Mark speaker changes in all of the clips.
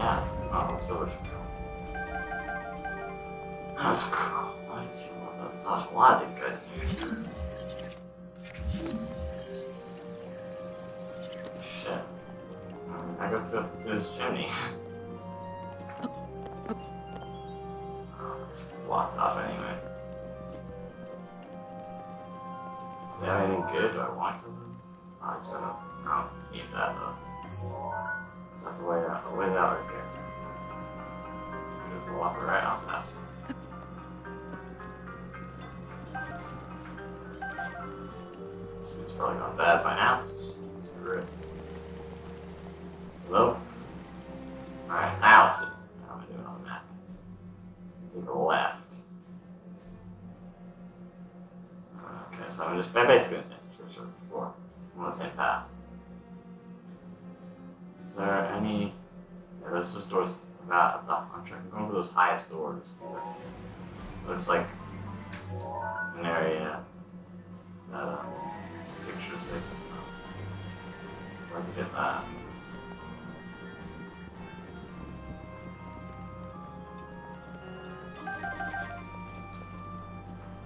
Speaker 1: Yeah. Oh, silver shell. That's cool. I didn't see one of those. There's a lot of these guys in here. Shit. I go through this chimney. It's blocked off anyway. Do they have anything good? Do I want from them? Oh, it's gonna. I don't need that though. Is that the way out? The way out right there. Just walk right on past them. This food's probably gone bad by now. Screw it. Hello? Alright, now let's see. How am I doing on the map? To the left. Okay, so I'm just basically in the same situation as before. I'm on the same path. Is there any... Yeah, there's those doors about I'm trying to go over those highest doors. Looks like an area that pictures taken from. Where'd you get that?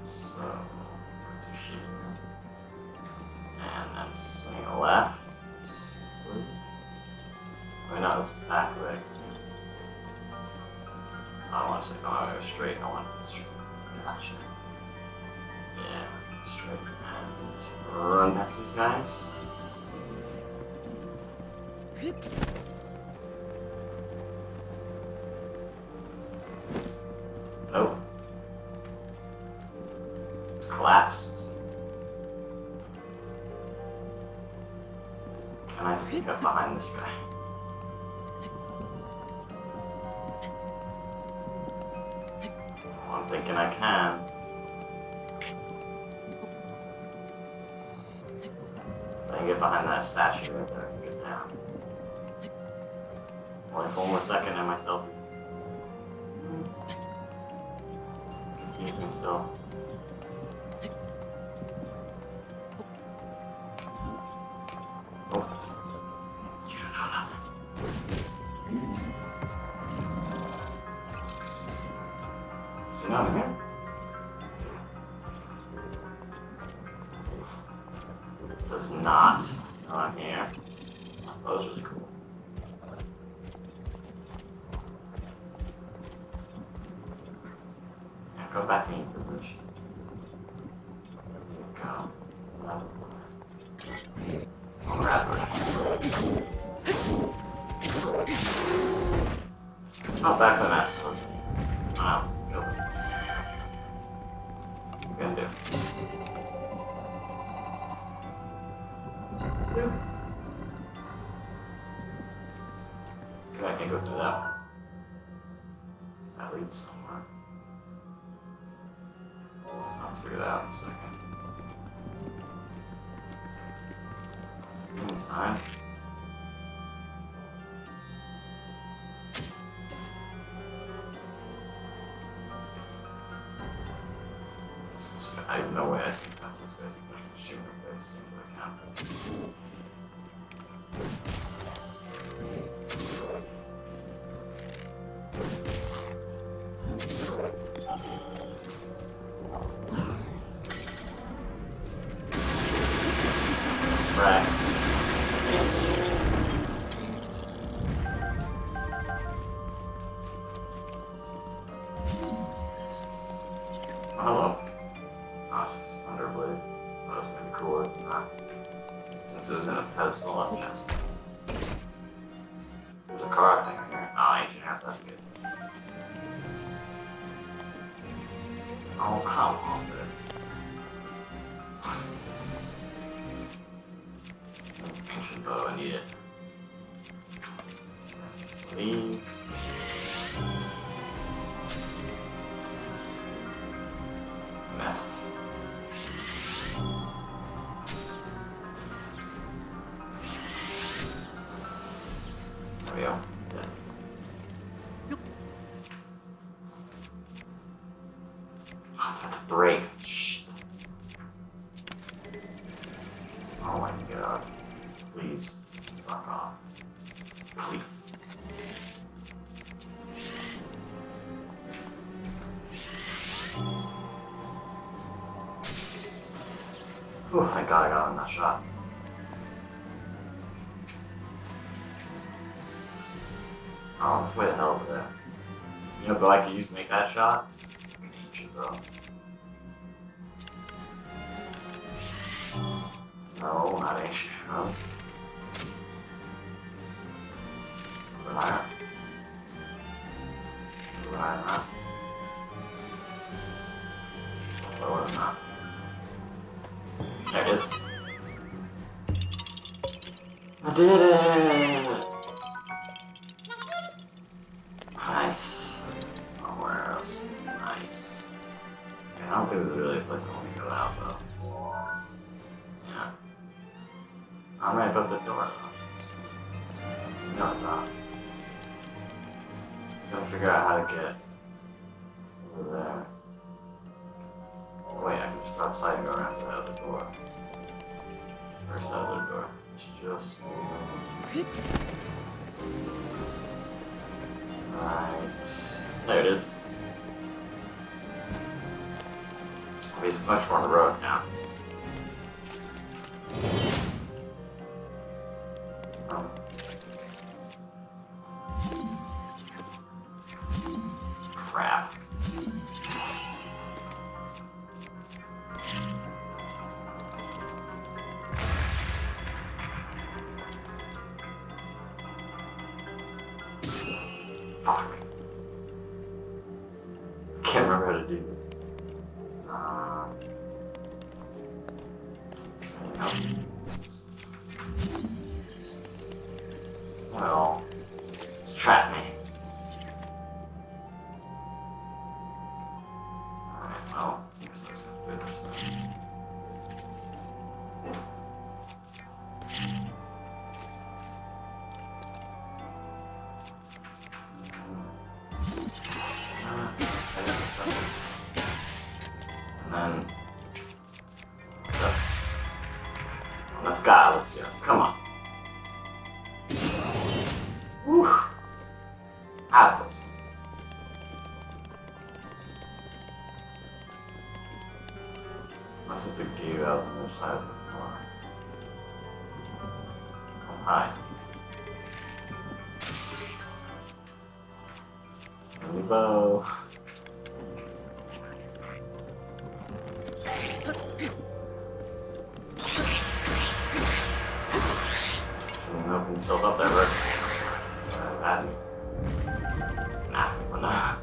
Speaker 1: So, to here. And then swing left. Wait, no, it's back way. I don't want to say, no, I go straight. I want to go straight. Gotcha. Yeah, straight. And run past these guys. Nope. Collapsed. Can I sneak up behind this guy? I'm thinking I can. I can get behind that statue right there and get down. Only one more second and my stealthy. He sees me still. Oh. You don't know nothing. Is he not in here? Does not know I'm here. That was really cool. Yeah, go back in position. There you go. I'll grab her. Oh, back to that. Oh, kill him. What are you gonna do? I can't go through that one. That leads somewhere. I'll figure that out in a second. Time. I have no way I can pass this guy's shoot in the face if I can. Right. Hello. Underblade. That was pretty cool. Since it was in a pedestal up chest. There's a car thing here. Oh, ancient house, that's good. Oh, come on, dude. Ancient bow, I need it. Some these. Nest. There we go. Yeah. Oh, I had to break. Shh. Oh my god. Please. Fuck off. Please. Oh, thank God I got on that shot. Oh, it's way the hell over there. You know, but I could use to make that shot? Ancient, bro. No, not ancient arrows. Over higher. Over higher than that. Lower than that. There it is. I did it! Nice. Oh, more arrows. Nice. Yeah, I don't think there's really a place I want to go out, though. Yeah. I'm right above the door, though. No, I'm not. Gotta figure out how to get over there. Wait, I can just go outside and go around to the other door. Where's the other door? It's just... Right. There it is. He's much more on the road now. Crap. Fuck. Can't remember how to do this. Well, trap me. Alright, well, looks like it's good this time. And then let's go. Come on. Whew. That's close. Must have to give out on the other side of the door. Oh, hi. Bow. Built up there, Rick. Nah, enough.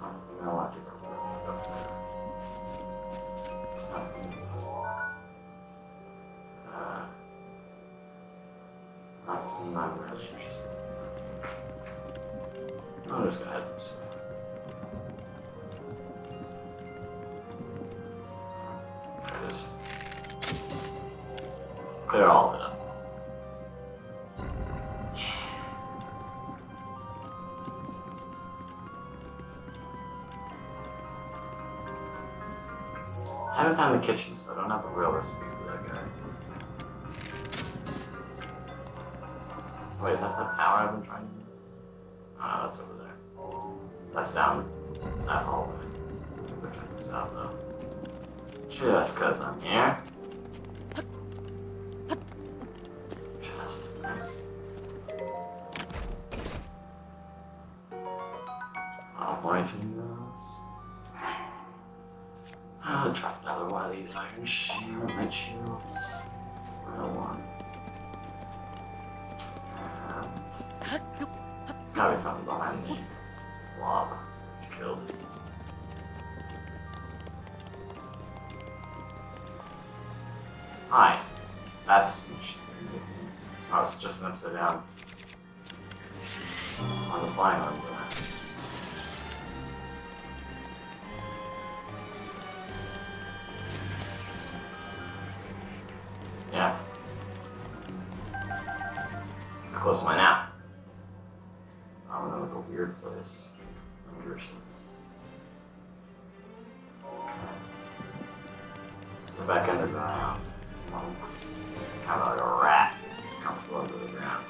Speaker 1: I want to go up there. It's not not really interesting. I'm just gonna head this way. There it is. Clear all of it up. I haven't found the kitchen, so I don't have the real recipe for that guy. Wait, is that the tower I've been trying to do? Oh, that's over there. That's down that hallway. We'll check this out, though. Just because I'm here. Just nice. I'll point you those. I'll drop another one of these iron shields. 101. Gotta be something behind the lava. Killed. Hi. That's... I was just an upside down. On the flying on that. Yeah. How close am I now? I'm gonna look a weird place. Weird shit. Let's go back underground. Kind of like a rat. Comfortable under the ground.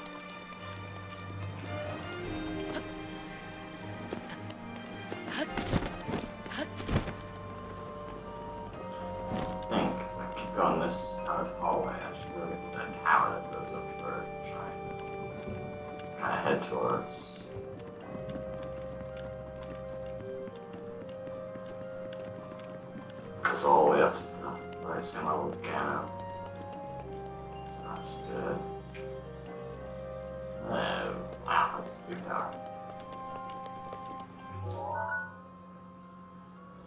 Speaker 1: is up we're trying to kind of head towards. It's all the way up to the right same level again. That's good. Wow, that's a big tower.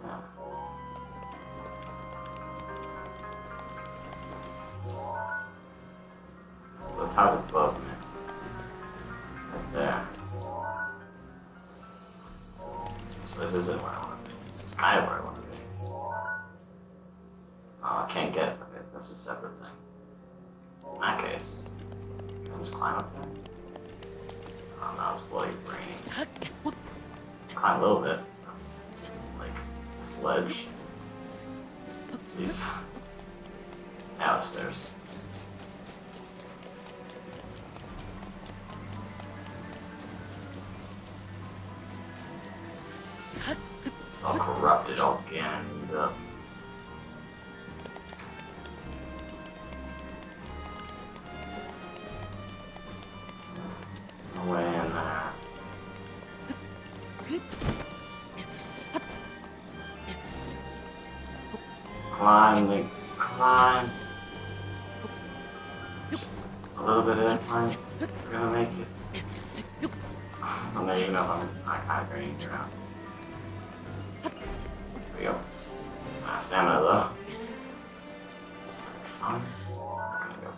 Speaker 1: Yeah. So the tower above me. Right there. So this isn't where I want to be. This is kind of where I want to be. Oh, I can't get it. Okay, that's a separate thing. In that case, can I just climb up there? Oh no, it's bloody raining. Climb a little bit. Like this ledge. Jeez. Now upstairs. It's all corrupted, all ganged up. No way in there. Climb, Nick. Climb. A little bit at a time. We're gonna make it. I'm not even know if I'm kind of graining around. There we go. Stamina though. It's fun. I'm gonna go.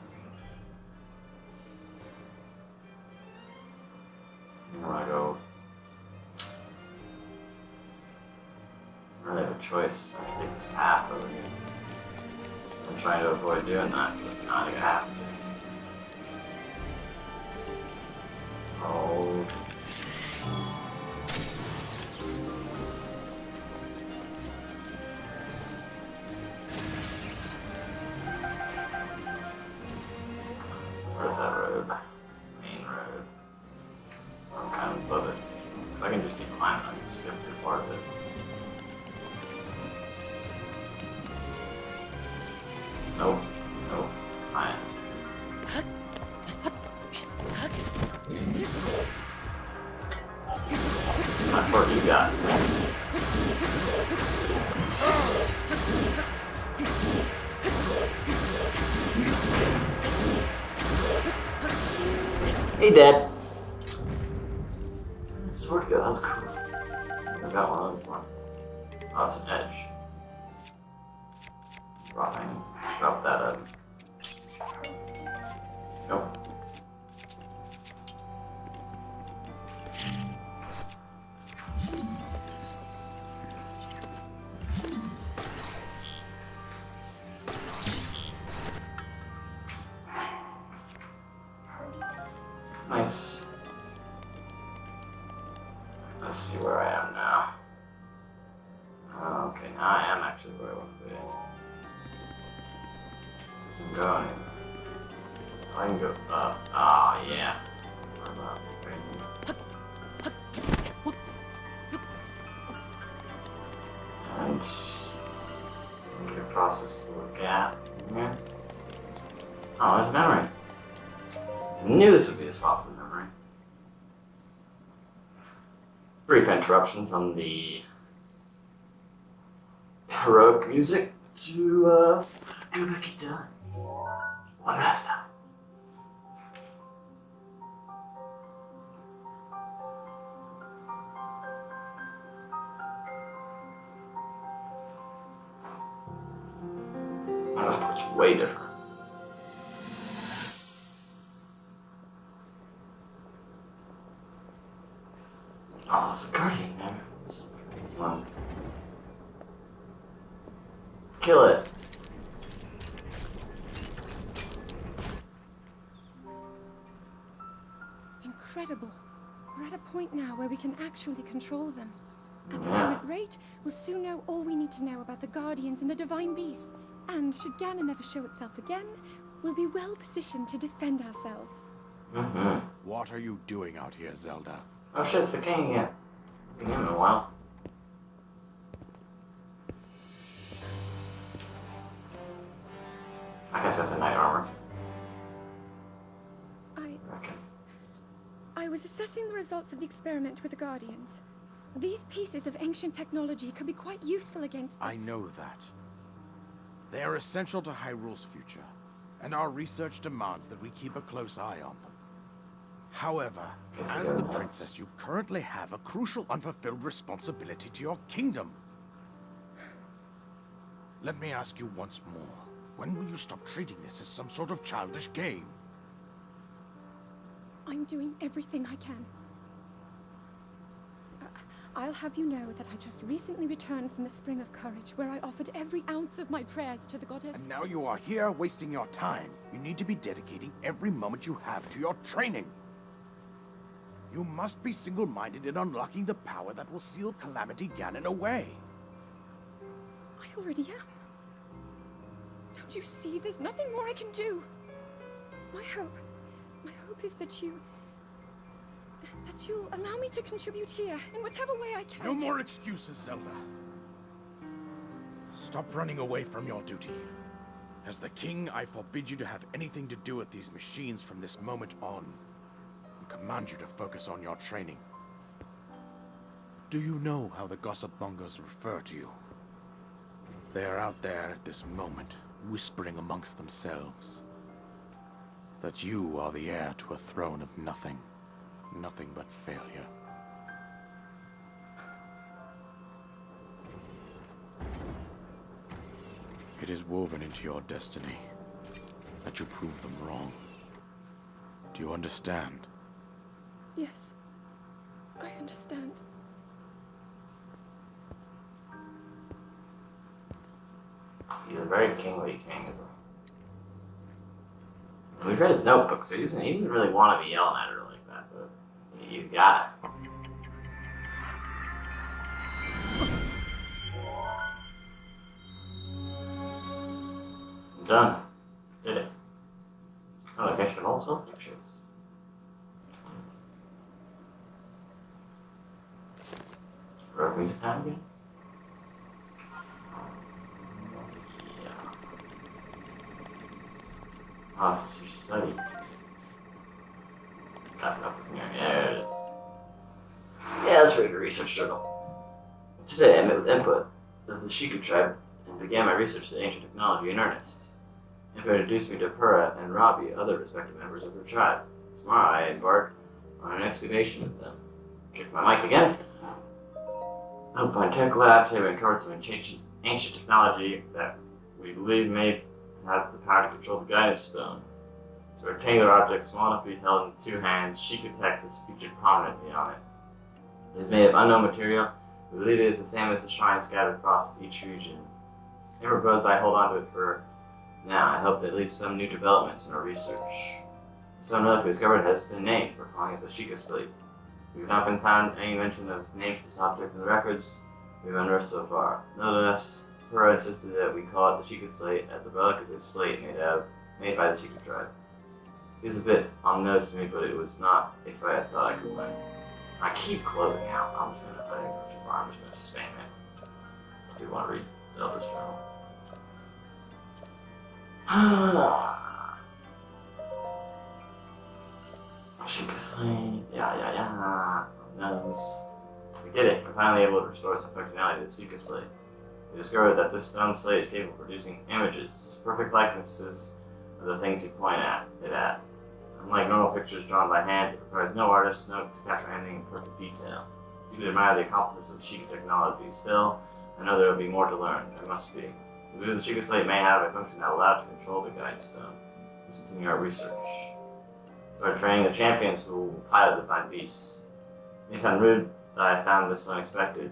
Speaker 1: I wanna go. I really have a choice. I can take this path over here. I'm trying to avoid doing that, but now I think I have to. Oh. Where's that road? Main road. I'm kind of above it. If I can just keep climbing, I can skip through part of it. Nope. Nope. Fine. That's what you got. Hey, Dad. Sword go, that was cool. I got one of those one. Oh, it's an edge. Drop that up. Nope. Nice. Let's see where I am now. Okay, now I am actually where I want to be. This isn't going. I can go up. Ah, yeah. I'm up. And get across this little gap here. Oh, there's memory. I knew this would be a spot for memory. Brief interruption from the heroic music to go back in time. One last time. Oh, this part's way different. Oh, there's a guardian there. One. Kill it.
Speaker 2: Incredible. We're at a point now where we can actually control them. At the current rate, we'll soon know all we need to know about the Guardians and the Divine Beasts. And should Ganon never show itself again, we'll be well positioned to defend ourselves.
Speaker 3: What are you doing out here, Zelda?
Speaker 1: Oh shit, it's the king again. Been in a while. That guy's got the knight armor.
Speaker 2: I was assessing the results of the experiment with the Guardians. These pieces of ancient technology could be quite useful against them.
Speaker 3: I know that. They are essential to Hyrule's future, and our research demands that we keep a close eye on them. However, as the princess, you currently have a crucial unfulfilled responsibility to your kingdom. Let me ask you once more, when will you stop treating this as some sort of childish game?
Speaker 2: I'm doing everything I can. I'll have you know that I just recently returned from the Spring of Courage, where I offered every ounce of my prayers to the goddess.
Speaker 3: And now you are here wasting your time. You need to be dedicating every moment you have to your training. You must be single-minded in unlocking the power that will seal Calamity Ganon away.
Speaker 2: I already am. Don't you see? There's nothing more I can do. My hope is that you'll allow me to contribute here in whatever way I can.
Speaker 3: No more excuses, Zelda. Stop running away from your duty. As the king, I forbid you to have anything to do with these machines from this moment on, and command you to focus on your training. Do you know how the gossip mongers refer to you? They are out there at this moment, whispering amongst themselves that you are the heir to a throne of nothing. Nothing but failure. It is woven into your destiny that you prove them wrong. Do you understand?
Speaker 2: Yes, I understand.
Speaker 1: He's a very kingly king. We've read his notebook, so he doesn't really want to be yelling at her like that, but he's got it. I'm done. Did it. Oh, I guess you also pictures. Road music time again? Oh, this is your study. Got it up in here. There it is. Yeah, let's read the research journal. Today I met with input of the Sheikah tribe and began my research to ancient technology in earnest. Input introduced me to Pura and Rabi, other respected members of their tribe. Tomorrow I embark on an excavation with them. Kick my mic again. I hope find tech lab to uncover some ancient technology that we believe may have the power to control the guidance stone. It's a rectangular object small enough to be held in two hands. Sheikah text is featured prominently on it. It is made of unknown material. We believe it is the same as the shrines scattered across each region. I proposed I hold on to it for now. I hope that at least some new developments in our research. The stone relic we discovered has been named. We're calling it the Sheikah Slate. We've not been found any mention of names to this object in the records we've unearthed so far. Nevertheless, Pura insisted that we call it the Sheikah Slate, as the relic is a slate made by the Sheikah tribe. It was a bit ominous to me, but it was not a fight I thought I could win. I keep closing out. I'm just gonna spam it. If you want to read Zelda's journal. Sheikah Slate. Yeah. Who knows? We did it. We're finally able to restore some functionality to the Sheikah Slate. We discovered that this stone slate is capable of producing images, perfect likenesses of the things you point at it at. Unlike normal pictures drawn by hand, it requires no artist's note to capture anything in perfect detail. You could admire the accomplishments of the Sheikah technology. Still, I know there will be more to learn. There must be. We believe the Sheikah Slate may have a function that allows to control the guidance stone. Let's continue our research. Start training the champions who will pilot the divine beasts. It may sound rude that I found this unexpected,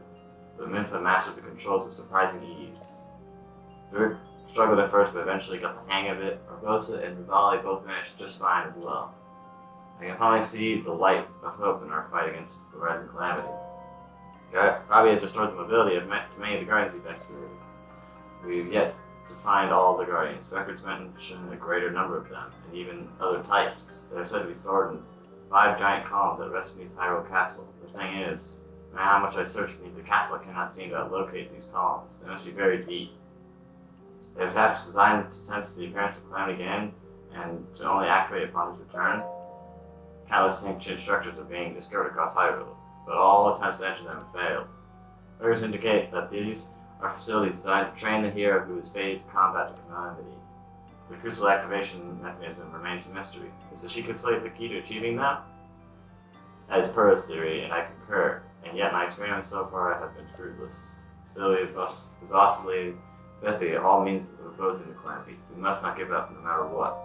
Speaker 1: but Minfa mastered the controls with surprising ease. Dirk struggled at first, but eventually got the hang of it. Barbosa and Rivali both managed just fine as well. I can finally see the light of hope in our fight against the rising calamity. Rabi has restored the mobility of many of the guardians we've excavated. We've yet to find all the guardians. Records mention a greater number of them, and even other types. They are said to be stored in 5 giant columns that rest beneath Hyrule Castle. The thing is, no matter how much I search beneath the castle, I cannot seem to locate these columns. They must be very deep. They are perhaps designed to sense the appearance of calamity again, and to only activate upon his return. countless ancient structures are being discovered across Hyrule, but all attempts to enter them failed. Records indicate that these are facilities designed to train the hero who is fated to combat the calamity. The crucial activation mechanism remains a mystery. Is the Sheikah Slate the key to achieving them? That is Purah's theory, and I concur, and yet my experiments so far have been fruitless. Still, we must exhaustively investigate all means of opposing the calamity. We must not give up no matter what.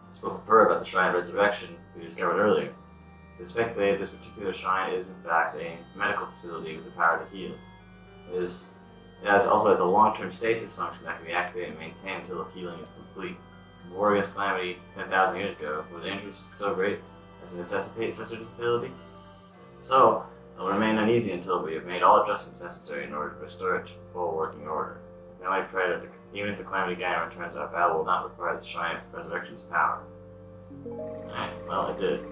Speaker 1: I spoke with Purah about the Shrine of Resurrection we discovered earlier. As I speculated, this particular shrine is in fact a medical facility with the power to heal. It also has a long-term stasis function that can be activated and maintained until healing is complete. In war against calamity 10,000 years ago, were the injuries so great as to necessitate such a ability? So, it will remain uneasy until we have made all adjustments necessary in order to restore it to full working order. Now I pray that even if the Calamity Ganon returns, our battle will not require the Shrine of Resurrection's power. Alright, well, it did.